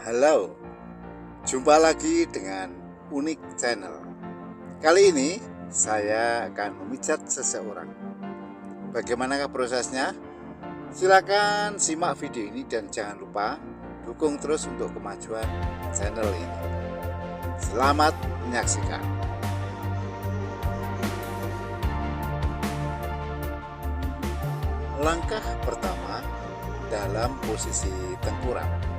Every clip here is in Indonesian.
Halo, jumpa lagi dengan Unik Channel. Kali ini saya akan memijat seseorang. Bagaimanakah prosesnya? Silakan simak video ini dan jangan lupa dukung terus untuk kemajuan channel ini. Selamat menyaksikan. Langkah pertama dalam posisi tengkurap.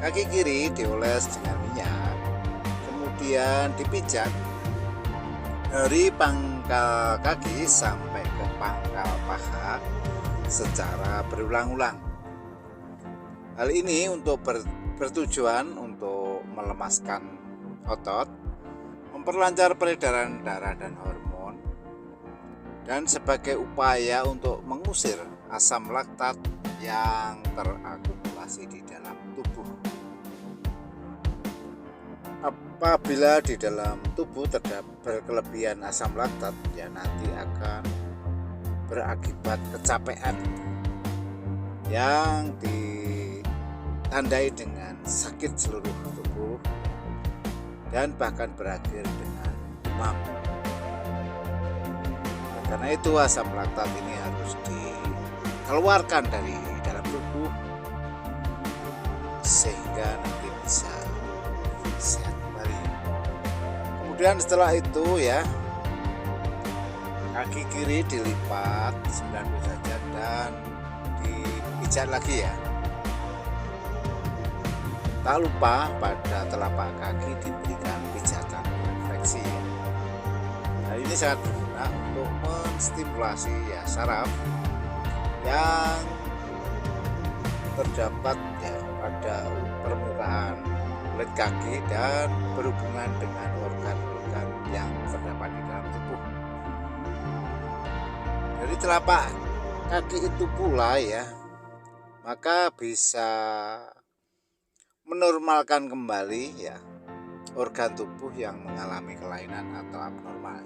Kaki kiri dioles dengan minyak, kemudian dipijat dari pangkal kaki sampai ke pangkal paha secara berulang-ulang. Hal ini untuk bertujuan untuk melemaskan otot, memperlancar peredaran darah dan hormon, dan sebagai upaya untuk mengusir asam laktat yang terakumulasi di dalam tubuh. Apabila di dalam tubuh terdapat berkelebihan asam laktat, ya nanti akan berakibat kecapean yang ditandai dengan sakit seluruh tubuh dan bahkan berakhir dengan demam. Karena itu asam laktat ini harus dikeluarkan dari dalam tubuh sehingga nanti bisa sehat kembali. Kemudian setelah itu ya, kaki kiri dilipat 90 derajat dan dipijat lagi ya. Tak lupa pada telapak kaki diberikan pijatan refleksi ya. Hal ini sangat berguna untuk menstimulasi ya saraf yang terdapat ya pada permukaan kulit kaki dan berhubungan dengan organ-organ yang terdapat di dalam tubuh. Dari telapak kaki itu pula ya, maka bisa menormalkan kembali ya organ tubuh yang mengalami kelainan atau abnormal.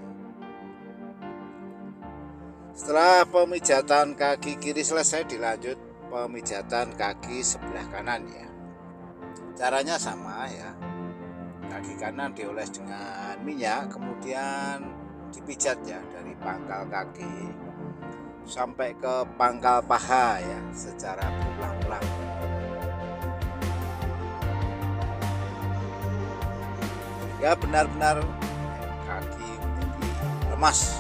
Setelah pemijatan kaki kiri selesai, dilanjut pemijatan kaki sebelah kanan ya. Caranya sama ya. Kaki kanan dioles dengan minyak, kemudian dipijat ya dari pangkal kaki sampai ke pangkal paha ya secara berulang-ulang. Ya benar-benar kaki menjadi lemas.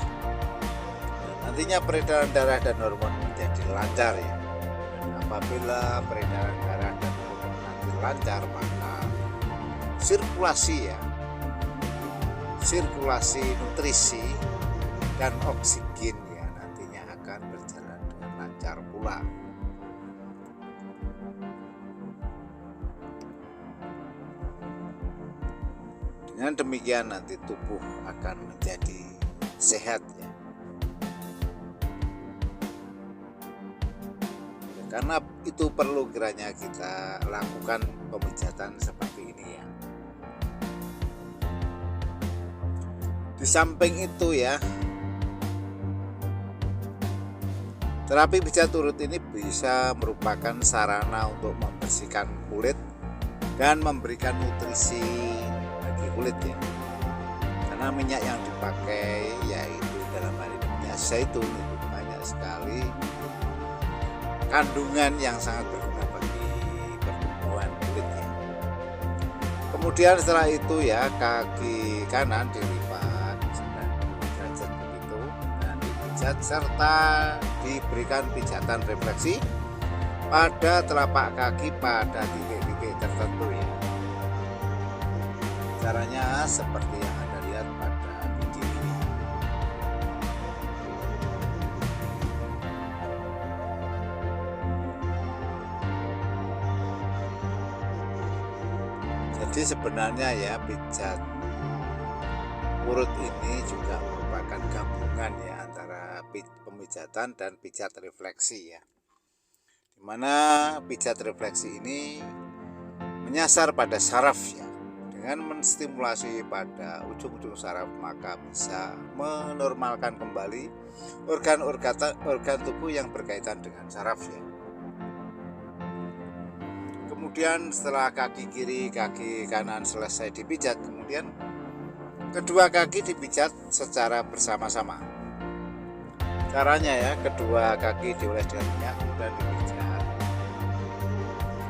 Nantinya peredaran darah dan hormon menjadi lancar ya. Dan apabila peredaran darah dan hormon nanti lancar, maka sirkulasi nutrisi dan oksigen ya nantinya akan berjalan dengan lancar pula. Dengan demikian nanti tubuh akan menjadi sehat ya. Karena itu perlu kiranya kita lakukan pemijatan seperti ini ya. Di samping itu ya, terapi pijat urut ini bisa merupakan sarana untuk membersihkan kulit dan memberikan nutrisi bagi kulit ya. Karena minyak yang dipakai yaitu dalam hal ini minyak zaitun itu banyak sekali kandungan yang sangat berguna bagi pertumbuhan kulitnya. Kemudian setelah itu ya, kaki kanan dilipat 90 derajat begitu dan dipijat serta diberikan pijatan refleksi pada telapak kaki pada titik-titik tertentu ya. Caranya seperti yang Anda lihat pada video ini. Jadi sebenarnya ya pijat urut ini juga merupakan gabungan ya antara pemijatan dan pijat refleksi ya. Dimana pijat refleksi ini menyasar pada saraf ya. Dengan menstimulasi pada ujung-ujung saraf maka bisa menormalkan kembali organ tubuh yang berkaitan dengan saraf ya. Kemudian setelah kaki kiri, kaki kanan selesai dipijat, kemudian kedua kaki dipijat secara bersama-sama. Caranya ya, kedua kaki dioles dengan minyak kemudian dipijat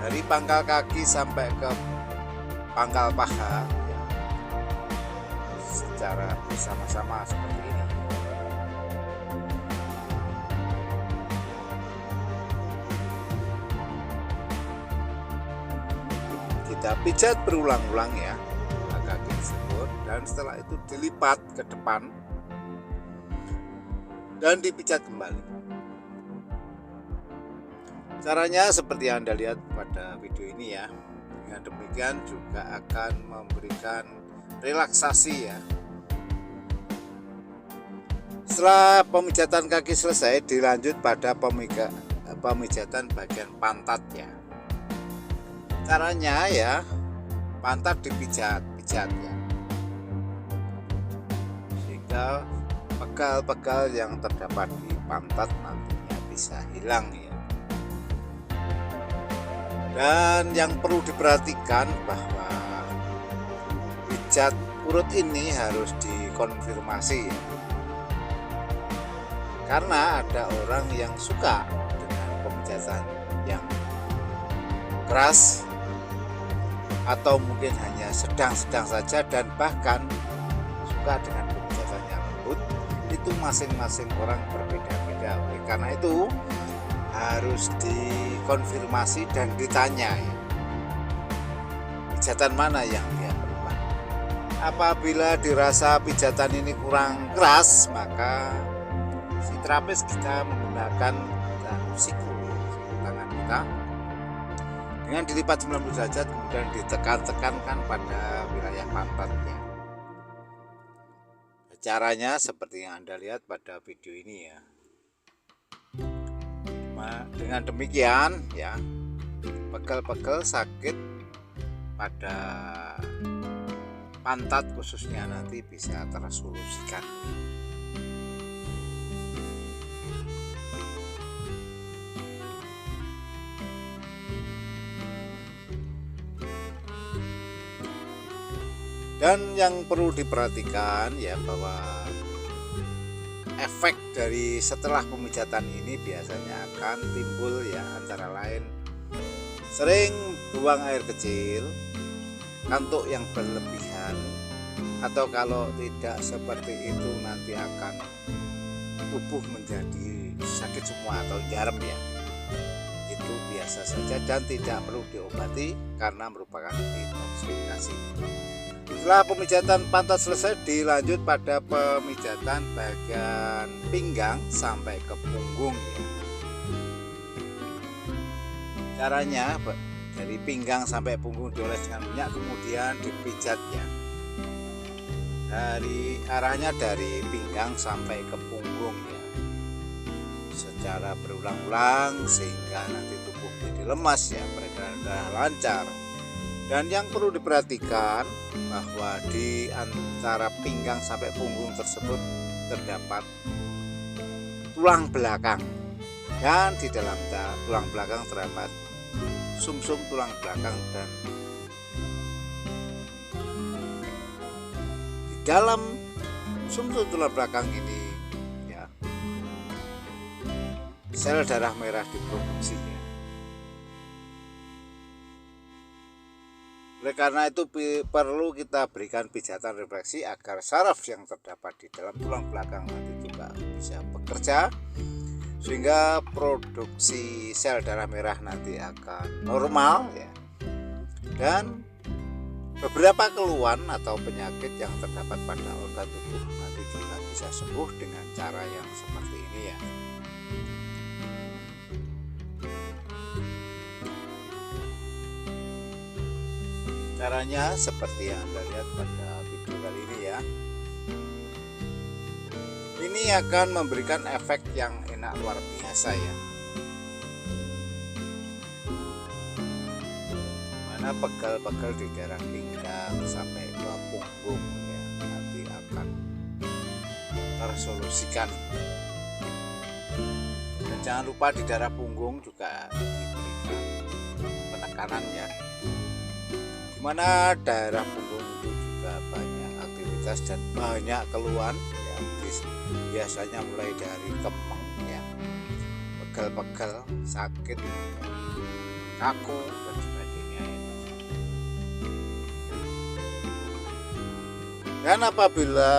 dari pangkal kaki sampai ke pangkal paha ya, secara bersama-sama seperti ini. Kita pijat berulang-ulang ya kaki tersebut, dan setelah itu dilipat ke depan dan dipijat kembali. Caranya seperti yang Anda lihat pada video ini ya. Dengan demikian juga akan memberikan relaksasi ya. Setelah pemijatan kaki selesai, dilanjut pada pemijatan bagian pantat ya. Caranya ya, pantat dipijat ya, sehingga pegal-pegal yang terdapat di pantat nantinya bisa hilang ya. Dan yang perlu diperhatikan bahwa pijat urut ini harus dikonfirmasi ya. Karena ada orang yang suka dengan pemijatan yang keras atau mungkin hanya sedang-sedang saja, dan bahkan suka dengan pemijatan yang lembut. Itu masing-masing orang berbeda-beda. Oleh karena itu harus dikonfirmasi dan ditanya ya, pijatan mana yang dia perlukan. Apabila dirasa pijatan ini kurang keras, maka si terapis kita menggunakan siku tangan kita dengan dilipat 90 derajat, kemudian ditekan-tekankan pada wilayah pantatnya. Caranya seperti yang Anda lihat pada video ini ya. Dengan demikian ya, pegel-pegel sakit pada pantat khususnya nanti bisa tersolusikan. Dan yang perlu diperhatikan ya, bahwa efek dari setelah pemijatan ini biasanya akan timbul ya, antara lain sering buang air kecil, kantuk yang berlebihan, atau kalau tidak seperti itu nanti akan tubuh menjadi sakit semua atau jarum ya. Itu biasa saja dan tidak perlu diobati karena merupakan detoksifikasi. Setelah pemijatan pantat selesai, dilanjut pada pemijatan bagian pinggang sampai ke punggung ya. Caranya dari pinggang sampai punggung dioles dengan minyak kemudian dipijat ya. Arahnya dari pinggang sampai ke punggung ya, secara berulang-ulang sehingga nanti tubuh jadi lemas ya, peredaran darah lancar. Dan yang perlu diperhatikan bahwa di antara pinggang sampai punggung tersebut terdapat tulang belakang, dan di dalam tulang belakang terdapat sumsum tulang belakang, dan di dalam sumsum tulang belakang ini ya, sel darah merah diproduksi ya. Oleh karena itu perlu kita berikan pijatan refleksi agar saraf yang terdapat di dalam tulang belakang nanti juga bisa bekerja, sehingga produksi sel darah merah nanti akan normal ya. Dan beberapa keluhan atau penyakit yang terdapat pada organ tubuh nanti juga bisa sembuh dengan cara yang seperti ini ya. Caranya seperti yang Anda lihat pada video kali ini ya. Ini akan memberikan efek yang enak luar biasa ya. Mana pegal-pegal di daerah pinggang sampai ke punggung ya, nanti akan tersolusikan. Dan jangan lupa di daerah punggung juga diberikan penekanan ya. Mana daerah punggung itu juga banyak aktivitas dan banyak keluhan ya, biasanya mulai dari kemeng ya, pegel-pegel, sakit, kaku dan sebagainya ya. Dan apabila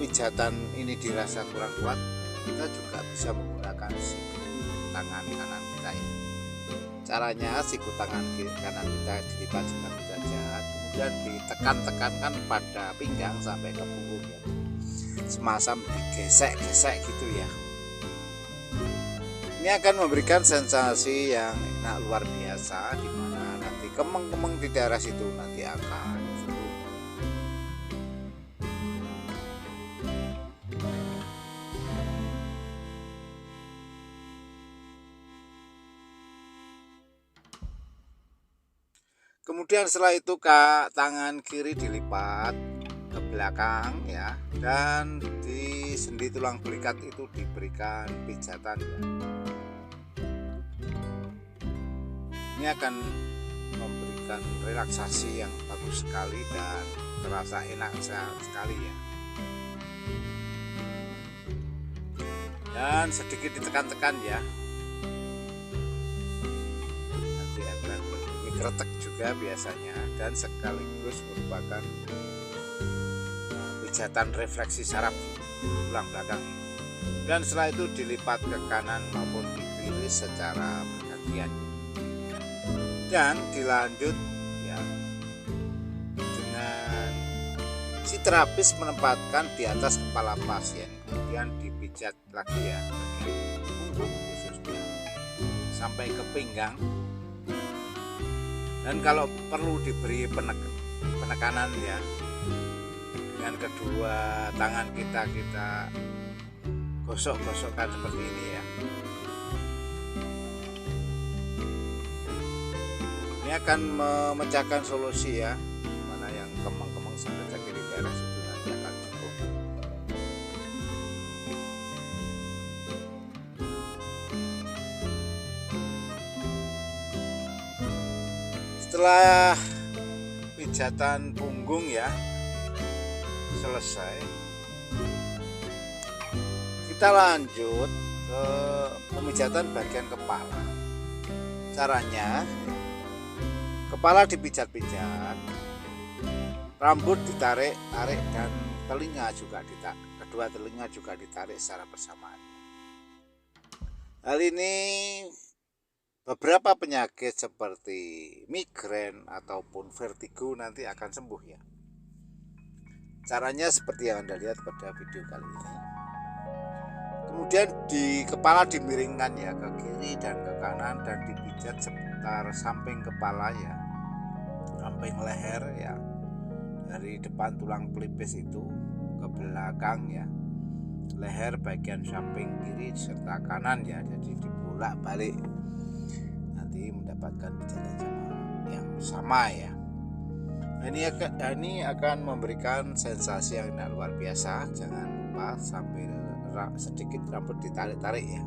pijatan ini dirasa kurang kuat, kita juga bisa menggunakan siku tangan kanan kita ya. Caranya siku tangan kanan kita dilipat dengan derajat, kemudian ditekan-tekankan pada pinggang sampai ke punggung ya. Semacam digesek-gesek gitu ya. Ini akan memberikan sensasi yang enak luar biasa, di mana nanti kemeng-kemeng di daerah situ nanti akan sembuh. Kemudian setelah itu tangan kiri dilipat ke belakang ya, dan di sendi tulang belikat itu diberikan pijatan ya. Ini akan memberikan relaksasi yang bagus sekali dan terasa enak sekali ya. Dan sedikit ditekan-tekan ya. Kretek juga biasanya, dan sekaligus merupakan pijatan refleksi saraf tulang belakang. Dan setelah itu dilipat ke kanan maupun ke kiri secara bergantian. Dan dilanjut ya dengan si terapis menempatkan di atas kepala pasien, kemudian dipijat lagi ya bagian punggung khususnya sampai ke pinggang. Dan kalau perlu diberi penekanan ya, dengan kedua tangan kita gosok-gosokkan seperti ini ya. Ini akan memecahkan solusi ya, mana yang kemeng-kemeng sampai ke kiri daerah situ nanti akan cukup. Setelah pijatan punggung ya selesai, kita lanjut ke pemijatan bagian kepala. Caranya, kepala dipijat-pijat, rambut ditarik-tarik, dan telinga juga kedua telinga juga ditarik secara bersamaan. Hal ini beberapa penyakit seperti migrain ataupun vertigo nanti akan sembuh ya. Caranya seperti yang Anda lihat pada video kali ini. Kemudian di kepala dimiringkan ya ke kiri dan ke kanan, dan dipijat seputar samping kepala ya, samping leher ya, dari depan tulang pelipis itu ke belakang ya, leher bagian samping kiri serta kanan ya, jadi dibolak-balik. Mendapatkan pijatan yang sama ya. Ini akan memberikan sensasi yang luar biasa. Jangan lupa sambil sedikit rambut ditarik-tarik ya,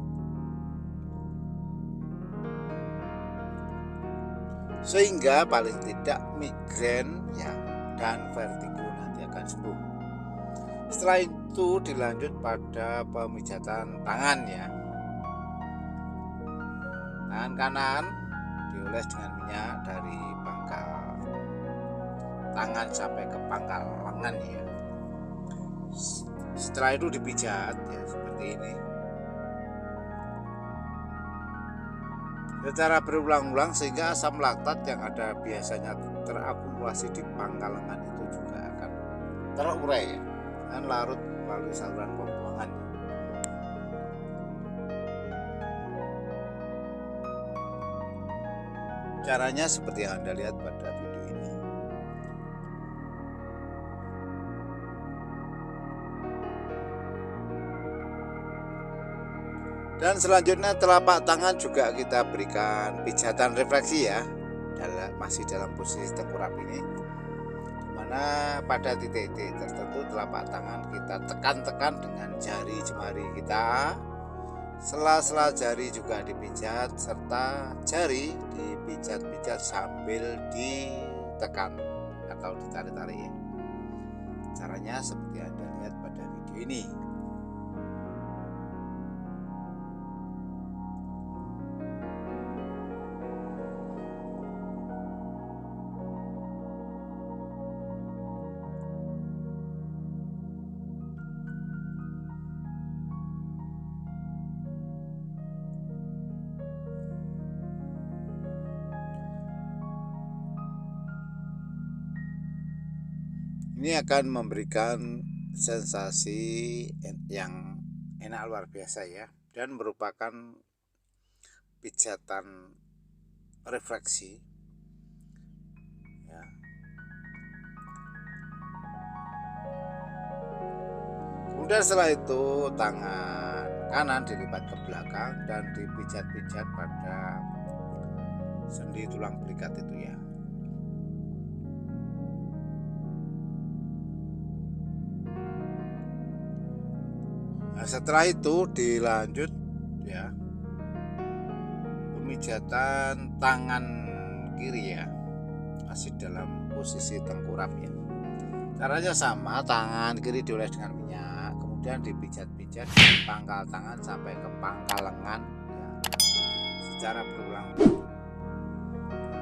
sehingga paling tidak migrain ya dan vertigo nanti akan sembuh. Setelah itu dilanjut pada pemijatan tangan ya. Tangan kanan dioles dengan minyak dari pangkal tangan sampai ke pangkal lengan ya. Setelah itu dipijat ya seperti ini secara berulang-ulang, sehingga asam laktat yang ada biasanya terakumulasi di pangkal lengan itu juga akan terurai ya, dan larut melalui saluran pembuangan. Caranya seperti yang Anda lihat pada video ini. Dan selanjutnya telapak tangan juga kita berikan pijatan refleksi ya, masih dalam posisi tengkurap ini, dimana pada titik-titik tertentu telapak tangan kita tekan-tekan dengan jari jemari kita. Sela-sela jari juga dipijat, serta jari dipijat-pijat sambil ditekan atau ditarik-tarik ya. Caranya seperti Anda lihat pada video ini. Ini akan memberikan sensasi yang enak luar biasa ya, dan merupakan pijatan refleksi ya. Kemudian setelah itu tangan kanan dilipat ke belakang dan dipijat-pijat pada sendi tulang belikat itu ya. Nah, setelah itu dilanjut ya pemijatan tangan kiri ya, masih dalam posisi tengkurap ya. Caranya sama, tangan kiri dioles dengan minyak, kemudian dipijat-pijat dari pangkal tangan sampai ke pangkal lengan ya, secara berulang-ulang.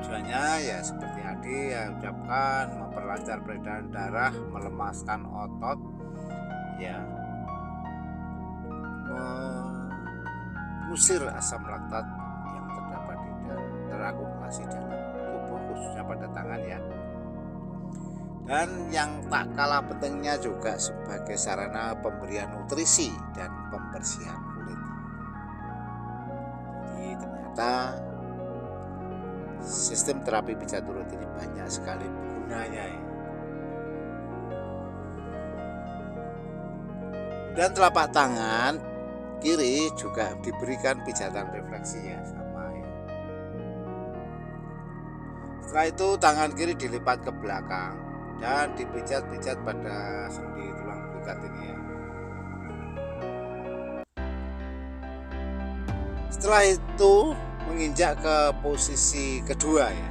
Tujuannya ya seperti tadi ya ucapkan, memperlancar peredaran darah, melemaskan otot ya, mengusir asam laktat yang terdapat di terakumulasi dalam tubuh, khususnya pada tangan ya. Dan yang tak kalah pentingnya juga sebagai sarana pemberian nutrisi dan pembersihan kulit. Jadi ternyata sistem terapi pijat urut ini banyak sekali gunanya ya. Dan telapak tangan kiri juga diberikan pijatan refleksi ya, sama ya. Setelah itu tangan kiri dilipat ke belakang dan dipijat-pijat pada sendi tulang belikat ini ya. Setelah itu menginjak ke posisi kedua ya,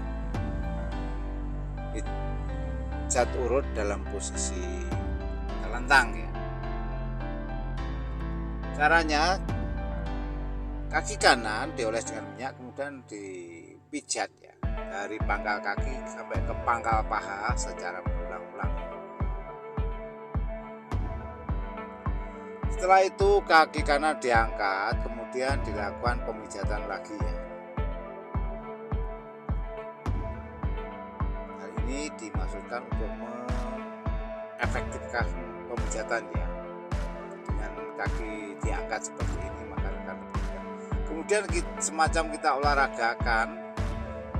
pijat urut dalam posisi telentang ya. Caranya, kaki kanan dioles dengan minyak, kemudian dipijat ya, dari pangkal kaki sampai ke pangkal paha secara berulang-ulang. Setelah itu kaki kanan diangkat, kemudian dilakukan pemijatan lagi ya. Hal ini dimaksudkan untuk mengefektifkan pemijatan ya. Kaki diangkat seperti ini maka akan lebih mudah. Kemudian semacam kita olahragakan,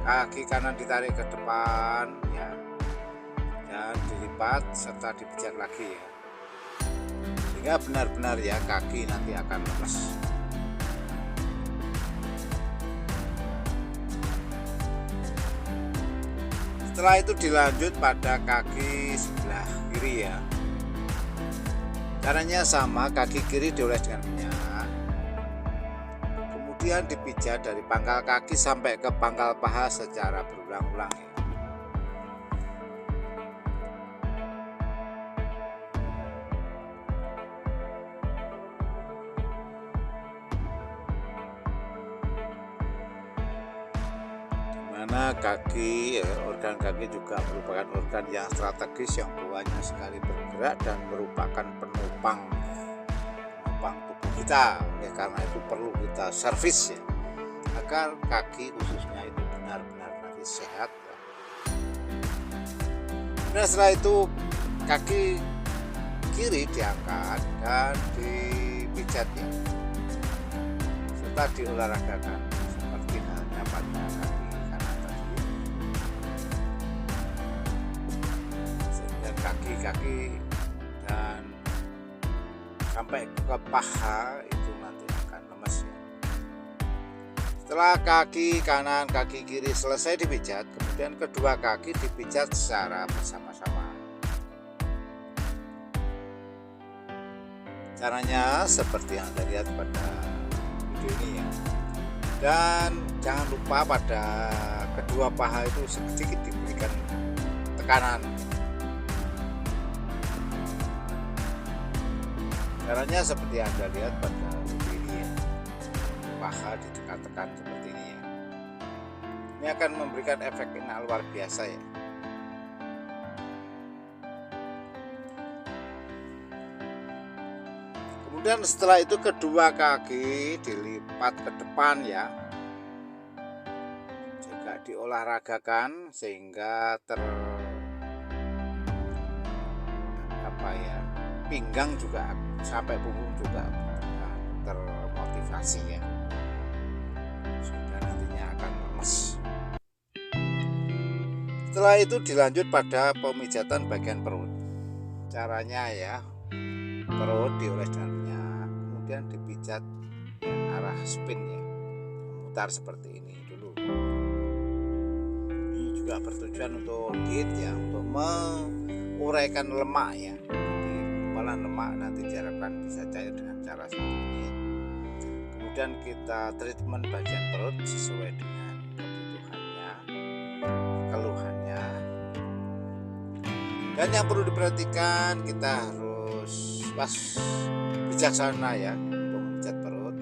kaki kanan ditarik ke depan ya, dan dilipat serta dipijat lagi ya, sehingga benar-benar ya kaki nanti akan lemas. Setelah itu dilanjut pada kaki sebelah kiri ya. Caranya sama, kaki kiri dioles dengan minyak, kemudian dipijat dari pangkal kaki sampai ke pangkal paha secara berulang-ulang ya. Dimana kaki, organ kaki juga merupakan organ yang strategis yang banyak sekali bergerak dan merupakan penopang tubuh kita. Oleh karena itu perlu kita servis ya, agar kaki khususnya itu benar-benar nanti sehat ya. Nah setelah itu kaki kiri diangkat dan dipijat ya, serta diolahragakan seperti halnya pada kaki kanan tadi, sehingga kaki dan sampai ke paha itu nanti akan lemas ya. Setelah kaki kanan kaki kiri selesai dipijat, kemudian kedua kaki dipijat secara bersama-sama. Caranya seperti yang Anda lihat pada video ini ya. Dan jangan lupa pada kedua paha itu sedikit diberikan tekanan. Caranya seperti Anda lihat pada video ini ya, paha ditekan-tekan seperti ini ya. Ini akan memberikan efek yang luar biasa ya. Kemudian setelah itu kedua kaki dilipat ke depan ya, juga diolahragakan sehingga pinggang juga sampai punggung juga termotivasi ya, sehingga nantinya akan lemes. Setelah itu dilanjut pada pemijatan bagian perut. Caranya ya, perut dioles dengan minyak, kemudian dipijat arah spin ya, memutar seperti ini dulu. Ini juga bertujuan untuk diet ya, untuk menguraikan lemak ya. Jadi gumpalan lemak nanti diharapkan bisa cair dengan cara seperti ini. Kemudian kita treatment bagian perut sesuai dengan kebutuhannya, keluhannya. Dan yang perlu diperhatikan, kita harus bijaksana ya untuk memijat perut.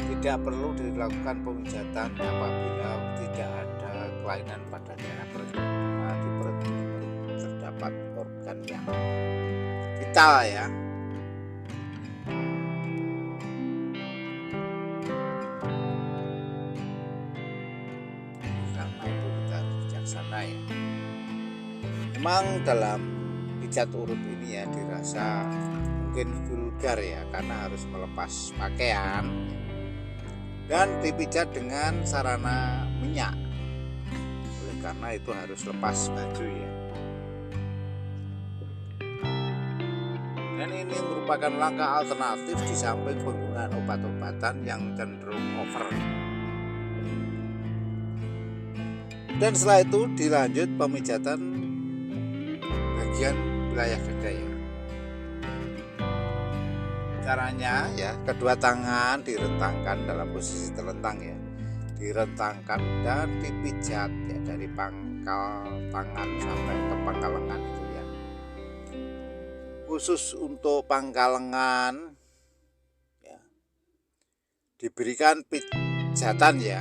Tidak perlu dilakukan pemijatan apabila tidak ada kelainan pada daerah perut, karena di perut terdapat organ yang vital ya. Karena itu kita harus bijaksana ya. Memang dalam pijat urut ini ya dirasa mungkin vulgar ya, karena harus melepas pakaian dan dipijat dengan sarana minyak. Oleh karena itu harus lepas baju ya. Dan ini merupakan langkah alternatif di samping penggunaan obat-obatan yang cenderung over. Dan setelah itu dilanjut pemijatan bagian wilayah dada ya. Caranya ya, kedua tangan direntangkan dalam posisi terlentang ya, direntangkan dan dipijat ya dari pangkal tangan sampai ke pangkal lengan itu ya. Khusus untuk pangkal lengan ya, diberikan pijatan ya.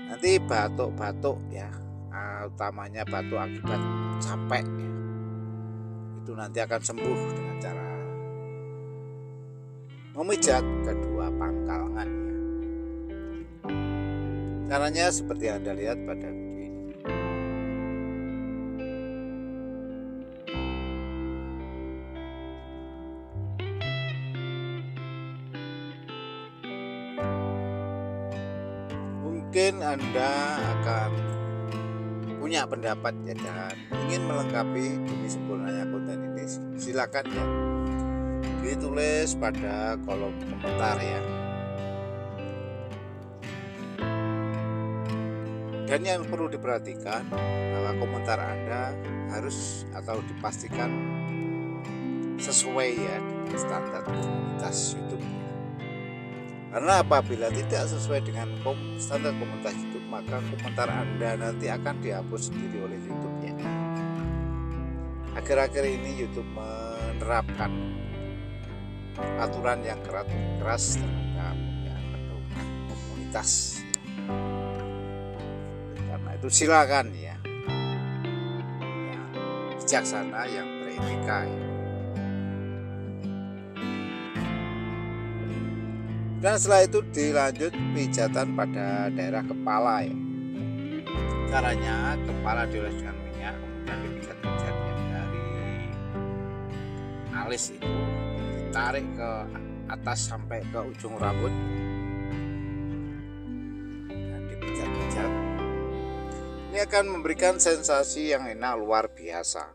Nanti batuk-batuk ya, utamanya batuk akibat capek ya, itu nanti akan sembuh dengan cara memijat kedua pangkal lengan ya. Caranya seperti yang Anda lihat pada video ini. Mungkin Anda akan punya pendapat ya, dan ingin melengkapi demi sempurnanya konten ini, silakan ya ditulis pada kolom komentar ya. Dan yang perlu diperhatikan bahwa komentar Anda harus atau dipastikan sesuai ya dengan standar komunitas YouTube ya. Karena apabila tidak sesuai dengan standar komunitas YouTube, maka komentar Anda nanti akan dihapus sendiri oleh YouTube ya. Akhir-akhir ini YouTube menerapkan aturan yang keras terhadap pedoman komunitas ya. Karena itu silakan ya, yang bijaksana, yang beretika ya. Dan setelah itu dilanjut pijatan pada daerah kepala ya. Caranya kepala dioles dengan minyak, kemudian dipijat-pijat ya dari alis itu, ditarik ke atas sampai ke ujung rambut dan dipijat-pijat. Ini akan memberikan sensasi yang enak luar biasa.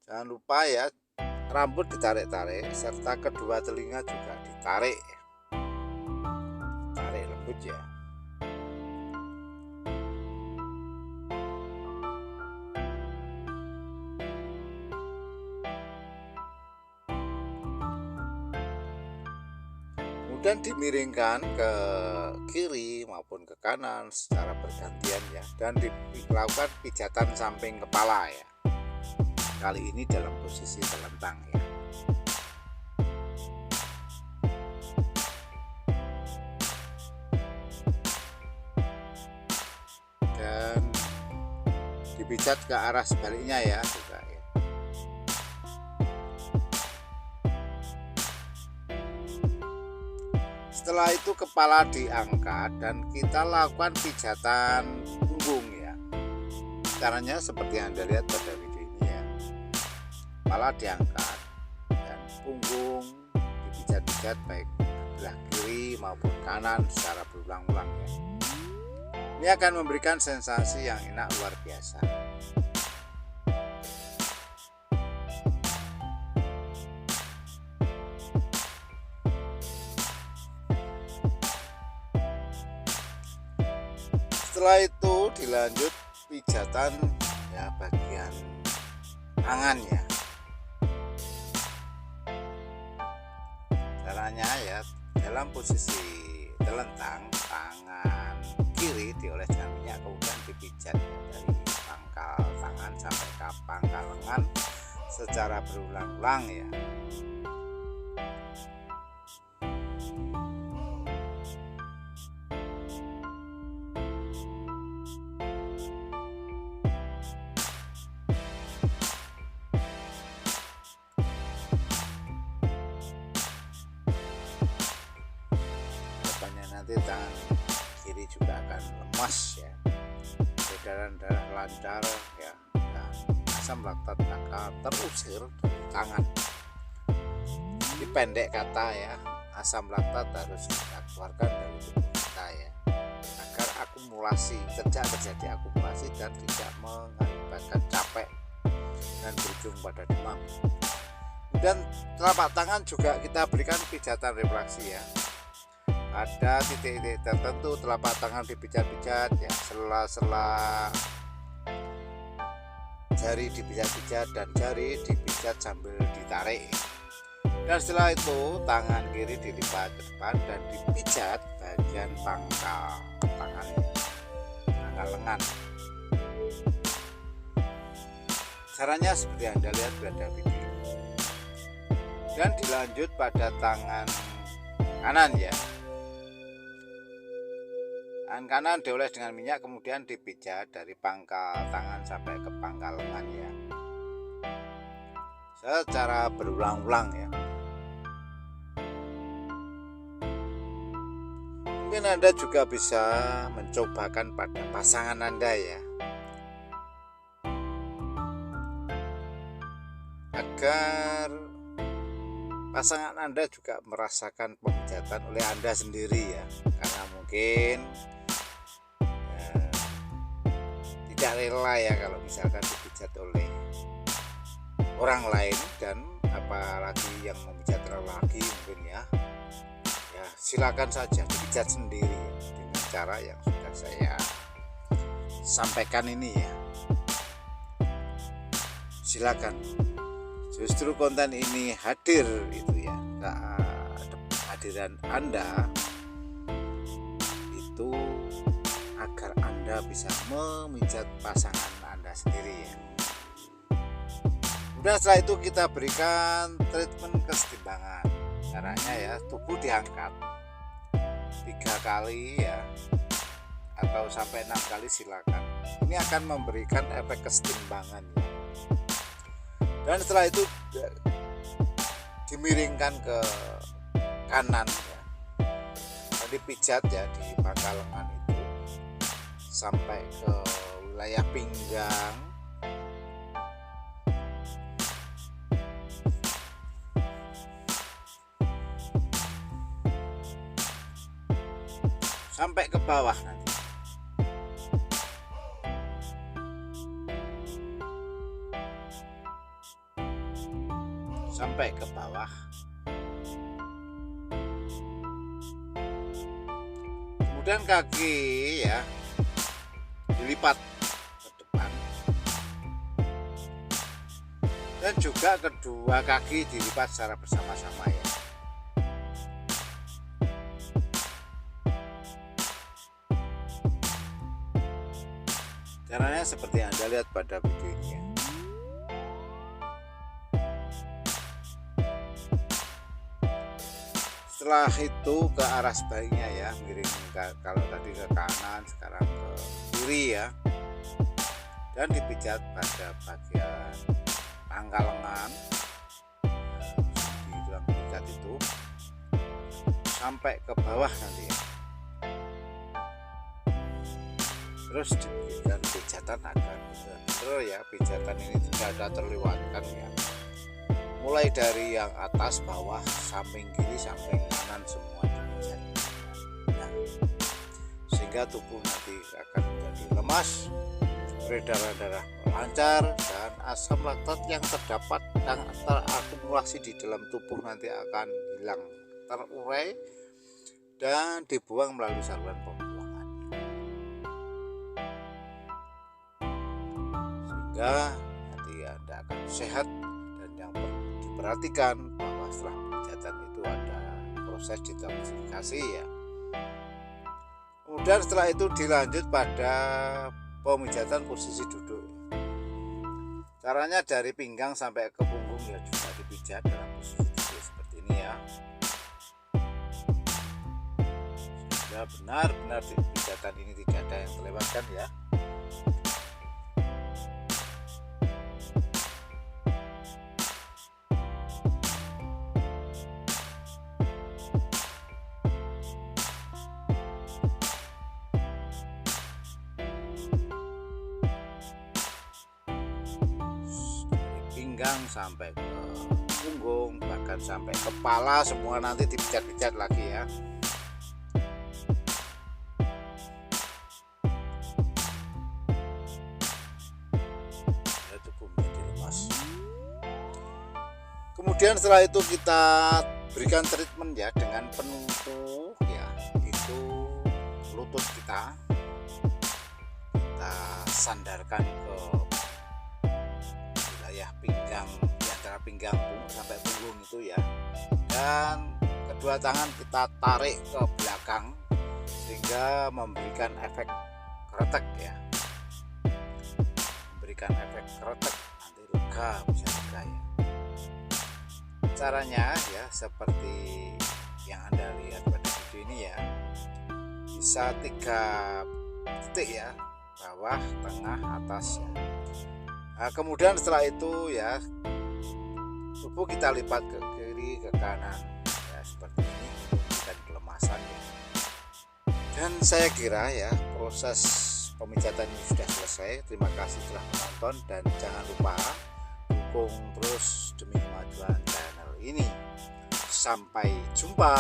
Jangan lupa ya, rambut ditarik-tarik serta kedua telinga juga ditarik lembut ya. kemudian dimiringkan ke kiri maupun ke kanan secara bergantian ya, dan dilakukan pijatan samping kepala ya, kali ini dalam posisi telentang ya. Dan dipijat ke arah sebaliknya ya juga ya. Setelah itu kepala diangkat dan kita lakukan pijatan punggung ya. Caranya seperti yang Anda lihat pada video ini ya. Kepala diangkat dan punggung dipijat-pijat baik belah kiri maupun kanan secara berulang-ulang ya. Ini akan memberikan sensasi yang enak luar biasa. Setelah itu dilanjut pijatan ya bagian tangan ya. Caranya ya dalam posisi telentang, tangan kiri diolesi dengan minyak kemudian dipijat dari pangkal tangan sampai ke pangkal lengan secara berulang-ulang ya. Nanti tangan kiri juga akan lemas ya, peredaran darah lancar ya, dan asam laktat akan terusir dari tangan. Jadi pendek kata ya, asam laktat harus kita keluarkan dari tubuh kita ya, agar akumulasi, terjadi akumulasi dan tidak mengakibatkan capek dan berujung pada demam. Dan telapak tangan juga kita berikan pijatan refleksi ya. Ada titik-titik tertentu telapak tangan dipijat-pijat ya, sela-sela jari dipijat-pijat dan jari dipijat sambil ditarik. Dan setelah itu tangan kiri dilipat ke depan dan dipijat bagian pangkal tangan, pangkal lengan. Caranya seperti yang Anda lihat pada video. Dan dilanjut pada tangan kanan ya. Tangan kanan dioles dengan minyak kemudian dipijat dari pangkal tangan sampai ke pangkal lengan ya, secara berulang-ulang ya. Mungkin Anda juga bisa mencobakan pada pasangan Anda ya, agar pasangan Anda juga merasakan pemijatan oleh Anda sendiri ya, karena mungkin tidak rela ya kalau misalkan dipijat oleh orang lain, dan apalagi yang memijat laki mungkin ya silakan saja dipijat sendiri ya, dengan cara yang sudah saya sampaikan ini ya. Silakan, justru konten ini hadir itu ya, kehadiran Anda itu agar Anda bisa memijat pasangan Anda sendiri ya. Kemudian setelah itu kita berikan treatment kesetimbangan. Caranya ya, tubuh diangkat 3 kali ya, atau sampai 6 kali silakan. Ini akan memberikan efek kesetimbangan ya. Dan setelah itu dimiringkan ke kanan ya, dipijat ya di pangkal lengan itu sampai ke wilayah pinggang, sampai ke bawah nanti. Sampai ke bawah. Kemudian kaki ya dilipat ke depan, dan juga kedua kaki dilipat secara bersama-sama ya. Caranya seperti yang Anda lihat pada video ini ya. Setelah itu ke arah sebaliknya ya, miring kalau tadi ke kanan, sekarang ke kiri ya. Dan dipijat pada bagian pangkal lengan di tulang pijat itu sampai ke bawah nanti ya. Terus diberikan pijatan agar benar ya, pijatan ini tidak ada terlewatkan ya. Mulai dari yang atas, bawah, samping kiri, samping kanan semua dipijat. Nah, sehingga tubuh nanti akan menjadi lemas, peredaran darah lancar, dan asam laktat yang terdapat dan terakumulasi di dalam tubuh nanti akan hilang, terurai dan dibuang melalui saluran pembuangan. Sehingga nanti Anda akan sehat. Dan yang perlu diperhatikan bahwa setelah pemijatan itu ada proses detoksifikasi ya. Kemudian setelah itu dilanjut pada pemijatan posisi duduk. Caranya dari pinggang sampai ke punggung ya juga dipijat dalam posisi duduk seperti ini ya. Sehingga benar-benar di pijatan ini tidak ada yang terlewatkan ya. Pinggang sampai ke punggung, bahkan sampai kepala, semua nanti dipijat-pijat lagi ya. Tubuh menjadi lemas. Kemudian setelah itu kita berikan treatment ya dengan penumpu ya, itu lutut kita sandarkan ke pinggang, di antara pinggang sampai punggung itu ya, dan kedua tangan kita tarik ke belakang sehingga memberikan efek kretek ya, memberikan efek kretek, nanti lega, bisa lega ya. Caranya ya seperti yang Anda lihat pada video ini ya, bisa 3 titik ya, bawah, tengah, atas ya. Nah, kemudian setelah itu ya, tubuh kita lipat ke kiri, ke kanan ya, seperti ini, dan kelemasan ya. Dan saya kira ya, proses pemijatan ini sudah selesai. Terima kasih telah menonton, dan jangan lupa dukung terus demi kemajuan channel ini. Sampai jumpa.